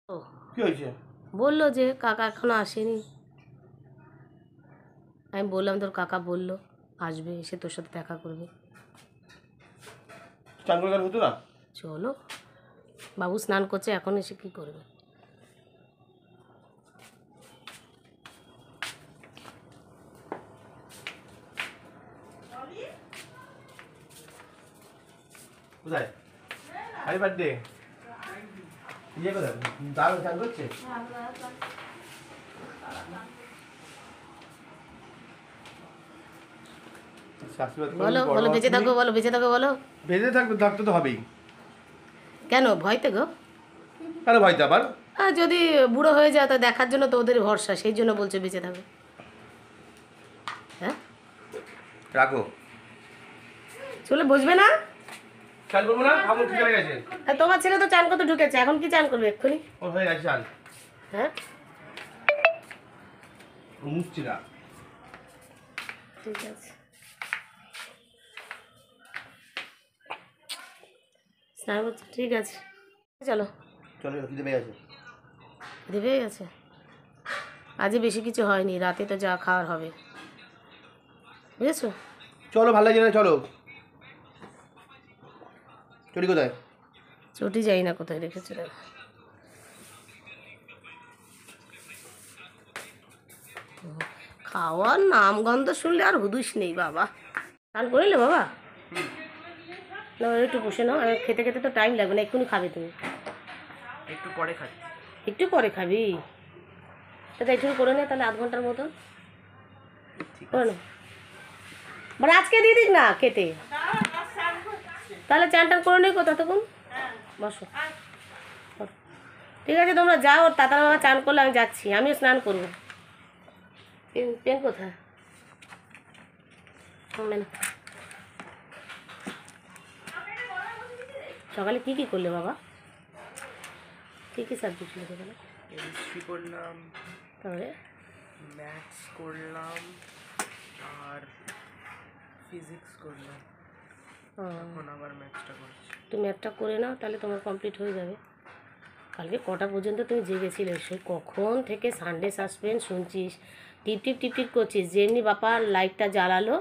ও কি হয়েছে? বললো যে কাকা এখনো আসেনি। আমি বললাম তোর কাকা বললো আসবে, এসে তোর সাথে দেখা করবে। চান করে হতো না? চলো, বাবু স্নান করছে, এখন এসে কি করবে? কোথায়? Happy birthday. ইয়ে কোথায়? দাদা চান করছে? বলো বলো, বেঁচে থাকো বলো, বেঁচে থাকো বলো। বেঁচে থাকতে তো হবেই। কেন ভয়তে গো? কেন ভয়তে আবার? যদি বুড়ো হয়ে যায় তো দেখার জন্য তো ওদের ভরসা, সেই জন্য বলছে বেঁচে থাকো। হ্যাঁ রাখো। চলে বসবে না? চান করবো না, খাবো ঠিক হয়ে গেছে। তোমার ছেলে তো চান করতে ঢুকেছে, এখন কি চান করবে এক্ষুনি? ও হয়ে গেছে চান। হ্যাঁ মুছছি না। ঠিক আছে, স্নান করছে, ঠিক আছে চলো। চলো খিদে পেয়ে গেছে। দেবে গেছে, আজই বেশি কিছু হয়নি, রাতে তো যা খাওয়ার হবে, বুঝেছো? চলো ভালো লাগছে না, চলো। চটি কোথায়? চটি যাই না কোথায় রেখেছো দেখো। খাওয়ার নাম গন্ধ শুনলে আর হুদুস নেই বাবা। স্নান করিলে বাবা? না একটু বসে নাও, খেতে খেতে তো টাইম লাগবে না, এক্ষুনি খাবে তুমি? একটু পরে খাচ্ছি। একটু পরে খাবি? তাহলে একটু করে নে, তাহলে আধ ঘন্টার মতন করে নে। মানে আজকে দিয়ে দিস না খেতে, তাহলে চান টান করে নেই কোথা তখন। বসো, ঠিক আছে তোমরা যাও, তাতার বাবা চান করলে আমি যাচ্ছি, আমিও স্নান করবো। পেন কোথায়? সকালে কি কি করলে বাবা? কি কি সাবজেক্ট ছিল সকালে? হিস্ট্রি করলাম, তাহলে ম্যাথস করলাম, আর ফিজিক্স করলাম। এখন আবার ম্যাথসটা করছি। তুমি একটা করে নাও, তাহলে তোমার কমপ্লিট হয়ে যাবে। কালকে কটা পর্যন্ত তুমি জেগেছিলে? সে কখন থেকে সানডে সাসপেন্স শুনছিস, টিপ টিপ টিপ টিপ করছিস। যেমনি বাবা লাইটটা জ্বালালো,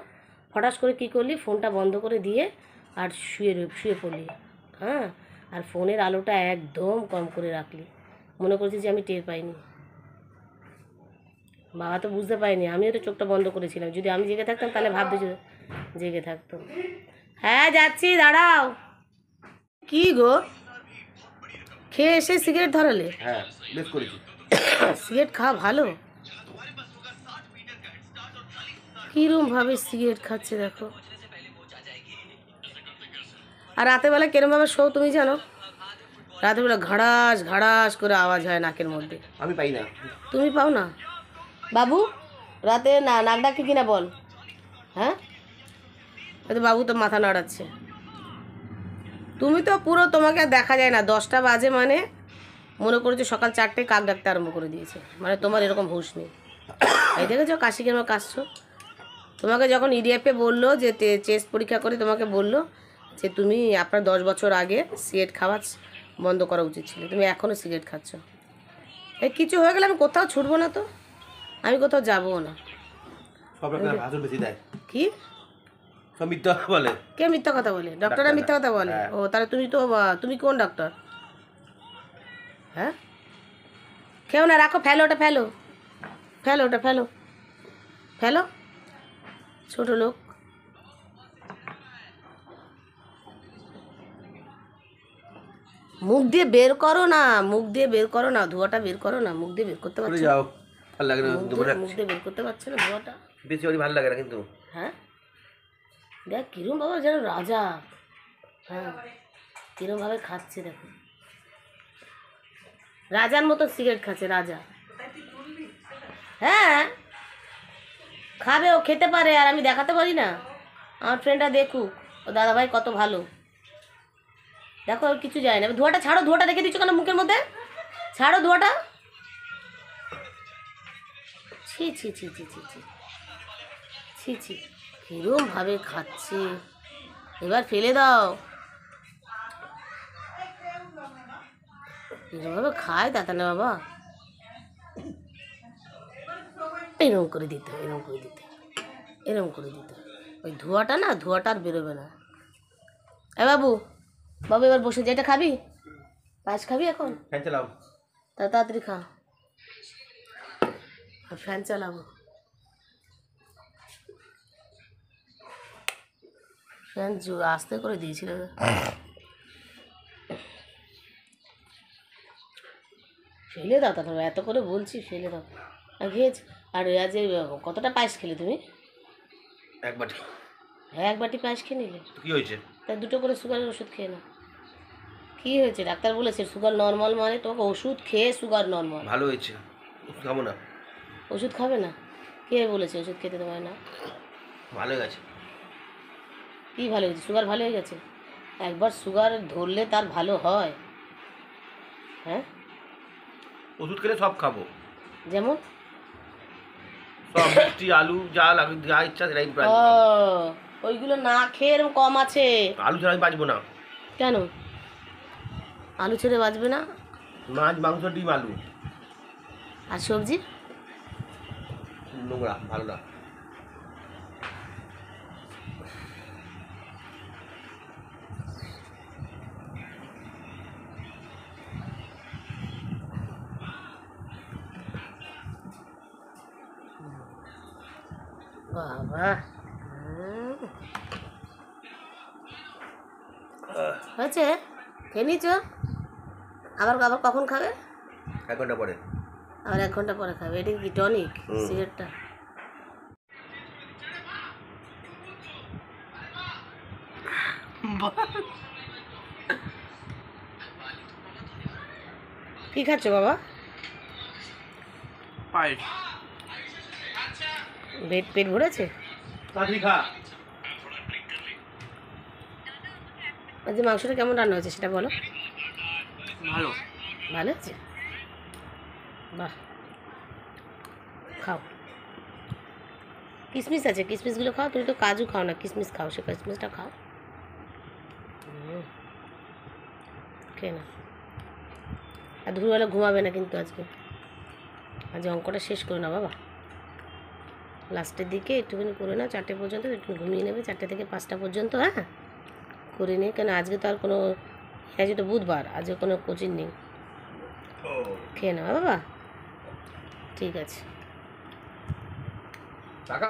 হঠাৎ করে কী করলি, ফোনটা বন্ধ করে দিয়ে আর শুয়ে পড়লি। হ্যাঁ, আর ফোনের আলোটা একদম কম করে রাখলি, মনে করছিস যে আমি টের পাইনি। বাবা তো বুঝতে পারিনি, আমিও তো চোখটা বন্ধ করেছিলাম। যদি আমি জেগে থাকতাম তাহলে ভাবতে জেগে থাকতো। হ্যাঁ যাচ্ছি, দাঁড়াও। কি গো, খেয়ে এসে সিগারেট ধরালে? হ্যাঁ বেশ করেছি। সিগারেট খাওয়া ভালো? কিরম ভাবে সিগারেট খাচ্ছে দেখো। আর রাতের বেলা কিরম ভাবে শো তুমি জানো? রাতের বেলা ঘাড়াস ঘাড়াস করে আওয়াজ হয় নাকের মধ্যে। আমি পাই না। তুমি পাও না? বাবু রাতে না নাক ডাকে কিনা বল। হ্যাঁ, বাবু তো মাথা নাড়াচ্ছে। তুমি তো পুরো, তোমাকে আর দেখা যায় না, 10টা বাজে মানে মনে করেছো সকাল 4টায় কাক ডাকতে আরম্ভ করে দিয়েছে, মানে তোমার এরকম হুঁশ নেই। এই দেখেছো কাশি কেন কাশছো? তোমাকে যখন ইডিএফে বললো যে চেস্ট পরীক্ষা করে তোমাকে বললো যে তুমি আপনার 10 বছর আগে সিগারেট খাওয়া বন্ধ করা উচিত ছিল, তুমি এখনও সিগারেট খাচ্ছ। এই কিছু হয়ে গেলে আমি কোথাও ছুটবো না, তো আমি কোথাও যাবো না। সব ডাক্তার ভাষণ বেশি দেয়। কি সব মিথ্যা কথা বলে। কে মিথ্যা কথা বলে? ডক্টররা মিথ্যা কথা বলে? ও তাহলে তুমি কোন ডক্টর? হ্যাঁ, খেও না, রাখো, ফেলো ওটা, ফেলো ফেলো ওটা, ফেলো ফেলো, ছোটো লোক। মুখ দিয়ে বের করো না, মুখ দিয়ে বের করো না, ধোঁয়াটা বের করো না, মুখ দিয়ে বের করতে পারছো? যাও, ভালো লাগে না। মুখ দিয়ে বের করতে পারছো না ধোঁয়াটা? বেশি ভালো লাগে না কিন্তু। হ্যাঁ দেখ কিরম বাবা, যেন রাজা। হ্যাঁ কিরম ভাবে খাচ্ছে দেখো, রাজার মতো সিগারেট খাচ্ছে, রাজা। হ্যাঁ খাবে, ও খেতে পারে, আর আমি দেখাতে পারি না? আমার ফ্রেন্ডটা দেখুক ও দাদাভাই কত ভালো। দেখো ওর কিছু যায় না। ধোঁয়াটা ছাড়ো, ধোঁয়াটা রেখে দিচ্ছ কেন মুখের মধ্যে? ছাড়ো ধোঁয়াটা। ছি ছি ছি ছি ছি ছি ছি ছি, কিরম ভাবে খাচ্ছে। এবার ফেলে দাও। এরকমভাবে খায় দাদা না বাবা, এরকম করে দিতে, এরকম করে দিতে, এরকম করে দিতে। ওই ধোঁয়াটা না, ধোঁয়াটা আর বেরোবে না। এ বাবু, বাবু এবার বসে যেটা খাবি, পায়েস খাবি এখন? ফ্যান চালাও। তাড়াতাড়ি খা। আর ফ্যান চালাবো, ফ্যান আস্তে করে দিয়েছিল। ফেলে দাও তাহলে, এত করে বলছি ফেলে দাও। আর খেয়েছি। আর আজ কতটা পায়েস খেলে তুমি? এক বাটি। হ্যাঁ, এক বাটি পায়েস খেয়ে নিলে। তো কি হয়েছে? তাই 2টো করে সুগারের ওষুধ খেয়ে না। কী হয়েছে? ডাক্তার বলেছে সুগার নর্মাল, মানে তোমাকে ওষুধ খেয়ে সুগার নর্মাল। ভালো হয়েছে, খাবো না। ওষুধ খাবে না? কে বলেছে ওষুধ খেতে দেবে না? ভালো হয়ে গেছে। কী ভালো হয়েছে? সুগার ভালো হয়ে গেছে? একবার সুগার ধরলে তার ভালো হয়? হ্যাঁ, ওষুধ খেলে সব খাবো, যেমন সব মিষ্টি আলু যা লাগে, যা ইচ্ছা সেটাই প্রায় ও, খাবো। ওইগুলো না খেয়ে এরকম কম আছে। আলু ছাড়া আমি বাঁচবো না। কেন আলু ছেড়ে বাঁচবে না? মাছ, মাংস, ডিম, আলু। আর সবজি? নোংরা, ভালো না। বাবা, হয়েছে? খেয়ে নিয়েছ? আবার আবার কখন খাবে? 1 ঘন্টা পরে। আবার 1 ঘন্টা পরে খাবে। এটা কি টনিক সিগারেটটা? কি খাচ্ছ বাবা? পায়েস। পেট ভরেছে? তাড়াতাড়ি খা। আজ মাংসটা কেমন রান্না হয়েছে সেটা বলো। ভালো। ভালো হয়েছে? বাহ, খাও। কিশমিশ আছে, কিশমিশগুলো খাও। তুমি তো কাজু খাও না, কিশমিশ খাও। সে কিশমিশটা খাও। খেয়ে না। আর দুপুরবেলা ঘুমাবে না কিন্তু আজকে। আজ অঙ্কটা শেষ করো না বাবা। লাস্টের দিকে একটুখানি করে নাও, 4টে পর্যন্ত একটু ঘুমিয়ে নেবে, 4টে থেকে 5টা পর্যন্ত। হ্যাঁ, করে নিয়ে, কেন আজকে তো আর কোনো, আজকে তো বুধবার, আজকে কোনো কোচিং নেই। খেয়ে নাও বাবা, ঠিক আছে। টাকা